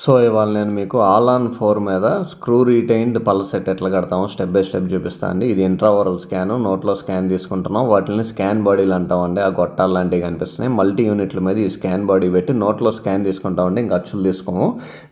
So ఇవాళ నేను మీకు ఆల్ ఆన్ 4 మీద స్క్రూ రీటైన్డ్ పళ్ళ సెట్ ఎట్లా కడతామో స్టెప్ బై స్టెప్ చూపిస్తాను అండి. ఇది ఇంట్రావరల్ స్కాన్, నోట్లో స్కాన్ తీసుకుంటున్నాం. వాటిని స్కాన్ బాడీలు అంటామండి. ఆ గొట్టాలు లాంటివి కనిపిస్తున్నాయి. మల్టీ యూనిట్ల మీద ఈ స్కాన్ బాడీ పెట్టి నోట్లో స్కాన్ తీసుకుంటామండి. ఇంకా అచ్చులు తీసుకోము.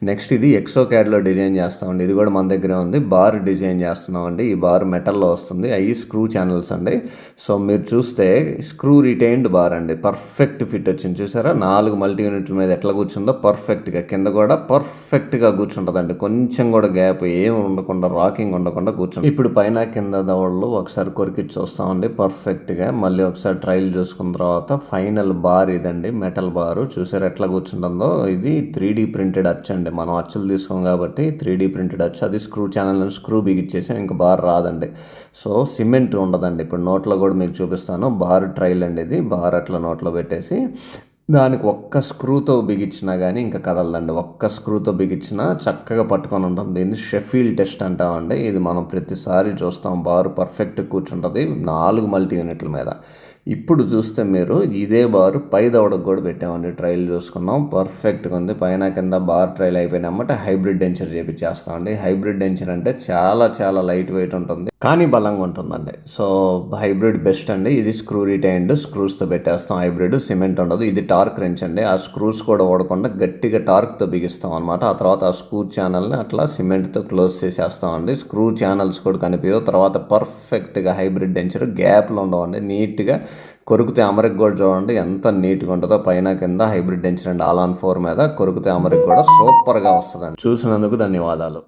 నెక్స్ట్ ఇది ఎక్సో క్యాడ్లో డిజైన్ చేస్తామండి. ఇది కూడా మన దగ్గరే ఉంది. బార్ డిజైన్ చేస్తున్నామండి. ఈ బార్ మెటల్లో వస్తుంది. అవి స్క్రూ ఛానల్స్ అండి. సో మీరు చూస్తే స్క్రూ రిటైన్డ్ బార్ అండి. పర్ఫెక్ట్ ఫిట్ వచ్చింది చూసారా. 4 మల్టీ యూనిట్ల మీద ఎట్లా కూర్చుందో పర్ఫెక్ట్గా, కింద కూడా పర్ఫెక్ట్గా కూర్చుంటుందండి. కొంచెం కూడా గ్యాప్ ఏమి ఉండకుండా, రాకింగ్ ఉండకుండా కూర్చుంటుంది. ఇప్పుడు పైన కింద దవడలు ఒకసారి కొరికిచ్చి చూస్తామండి పర్ఫెక్ట్గా. మళ్ళీ ఒకసారి ట్రయల్ చూసుకున్న తర్వాత ఫైనల్ బార్ ఇదండి, మెటల్ బారు. చూసారు ఎట్లా కూర్చుంటుందో. ఇది 3D ప్రింటెడ్ అచ్చు అండి. మనం అచ్చులు తీసుకోం కాబట్టి 3D ప్రింటెడ్ అచ్చు. అది స్క్రూ ఛానల్ స్క్రూ బిగిచ్చేసి ఇంకా బార్ రాదండి. సో సిమెంట్ ఉండదండి. ఇప్పుడు నోట్లో కూడా మీకు చూపిస్తాను. బార్ ట్రయల్ అండి ఇది. బార్ అట్లా నోట్లో పెట్టేసి దానికి ఒక్క స్క్రూతో బిగించినా కానీ ఇంకా కదలదండి. ఒక్క స్క్రూతో బిగించినా చక్కగా పట్టుకొని ఉంటుంది. దీన్ని షెఫీల్డ్ టెస్ట్ అంటామండి. ఇది మనం ప్రతిసారి చూస్తాం. బారు పర్ఫెక్ట్ కూర్చుంటుంది 4 మల్టీ యూనిట్ల మీద. ఇప్పుడు చూస్తే మీరు ఇదే బారు పై దవడకు కూడా పెట్టామండి. ట్రయల్ చూసుకున్నాం. పర్ఫెక్ట్గా ఉంది. పైన కింద బార్ ట్రయల్ అయిపోయినామంటే హైబ్రిడ్ డెంచర్ చేపించేస్తామండి. హైబ్రిడ్ డెంచర్ అంటే చాలా చాలా లైట్ వెయిట్ ఉంటుంది కానీ బలంగా ఉంటుందండి. సో హైబ్రిడ్ బెస్ట్ అండి. ఇది స్క్రూ రిటైన్డ్ స్క్రూస్తో పెట్టేస్తాం. హైబ్రిడ్ సిమెంట్ ఉండదు. ఇది టార్క్ రెంచ్ అండి. ఆ స్క్రూస్ కూడా ఓడకుండా గట్టిగా టార్క్తో బిగిస్తాం అనమాట. ఆ తర్వాత ఆ స్క్రూ ఛానల్ని అట్లా సిమెంట్తో క్లోజ్ చేసేస్తామండి. స్క్రూ ఛానల్స్ కూడా కనిపించవు. తర్వాత పర్ఫెక్ట్గా హైబ్రిడ్ డెంచర్ గ్యాప్లో ఉండవండి. నీట్గా కొరికితే అమరిక కూడా చూడండి ఎంత నీట్గా ఉంటుందో. పైన కింద హైబ్రిడ్ డెంచర్ అండి. ఆల్ ఆన్ 4 మీద కొరికితే అమరిక కూడా సూపర్గా వస్తుందండి. చూసినందుకు ధన్యవాదాలు.